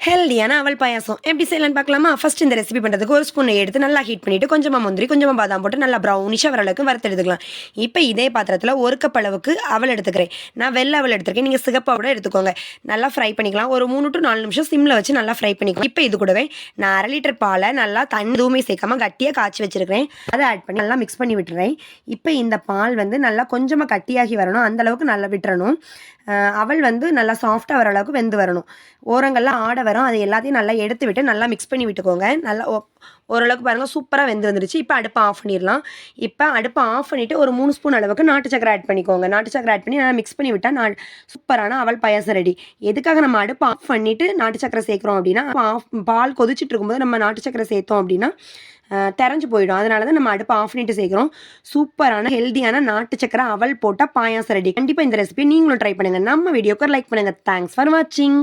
ஹெல்தியான அவல் பாயாசம் எப்படி செய்யலான்னு பார்க்கலாமா? ஃபர்ஸ்ட் இந்த ரெசிபி பண்ணுறதுக்கு ஒரு ஸ்பூன் எடுத்து நல்லா ஹீட் பண்ணிவிட்டு கொஞ்சமாக முந்திரி கொஞ்சமாக பாதாம் போட்டு நல்லா ப்ரௌனிஷாக வர அளவுக்கு வறுத்து எடுத்துக்கலாம். இப்போ இதே பாத்திரத்தில் ஒரு கப் அளவுக்கு அவல் எடுத்துக்கிறேன். நான் வெள்ளை அவல் எடுத்துருக்கேன், நீங்கள் சிகப்பாவோட எடுத்துக்கோங்க. நல்லா ஃப்ரை பண்ணிக்கலாம். ஒரு 3 to 4 நிமிஷம் சிம்மில் வச்சு நல்லா ஃப்ரை பண்ணிக்கலாம். இப்போ இது கூடவே நான் 1/2 லிட்டர் பாலை நல்லா தண்ணி எதுவுமே சேர்க்காம கட்டியாக காய்ச்சி வச்சிருக்கிறேன். அதை ஆட் பண்ணி நல்லா மிக்ஸ் பண்ணி விட்டுறேன். இப்போ இந்த பால் வந்து நல்லா கொஞ்சமாக கட்டியாகி வரணும், அந்தளவுக்கு நல்லா விட்டுறணும். அவல் வந்து நல்லா சாஃப்டாக வர அளவுக்கு வெந்து வரணும். ஓரங்கள்லாம் ஆட வரும், அது எல்லாத்தையும் நல்லா எடுத்து விட்டு நல்லா மிக்ஸ் பண்ணி விட்டுக்கோங்க. நல்லா ஓரளவுக்கு பாருங்கள் சூப்பராக வெந்து வந்துருச்சு. இப்போ அடுப்பை ஆஃப் பண்ணிடலாம். இப்போ அடுப்பை ஆஃப் பண்ணிவிட்டு ஒரு 3 ஸ்பூன் அளவுக்கு நாட்டு சக்கரை ஆட் பண்ணிக்கோங்க. நாட்டு சக்கரை ஆட் பண்ணி நல்லா மிக்ஸ் பண்ணி விட்டால் சூப்பரான அவல் பாயாசம் ரெடி. எதுக்காக நம்ம அடுப்பை ஆஃப் பண்ணிவிட்டு நாட்டு சக்கரை சேர்க்குறோம் அப்படின்னா, பால் கொதிச்சுட்டு இருக்கும்போது நம்ம நாட்டு சக்கரை சேர்த்தோம் அப்படின்னா தெரிஞ்சு போயிடும். அதனால தான் நம்ம அடுப்பை ஆஃப் பண்ணிட்டு சேர்க்குறோம். சூப்பரான ஹெல்தியான நாட்டு சக்கரை அவல் போட்டால் பாயாசம் ரெடி. கண்டிப்பாக இந்த ரெசிபி நீங்களும் ட்ரை பண்ணுங்கள். நம்ம வீடியோக்கு லைக் பண்ணுங்கள். தேங்க்ஸ் ஃபார் வாட்சிங்.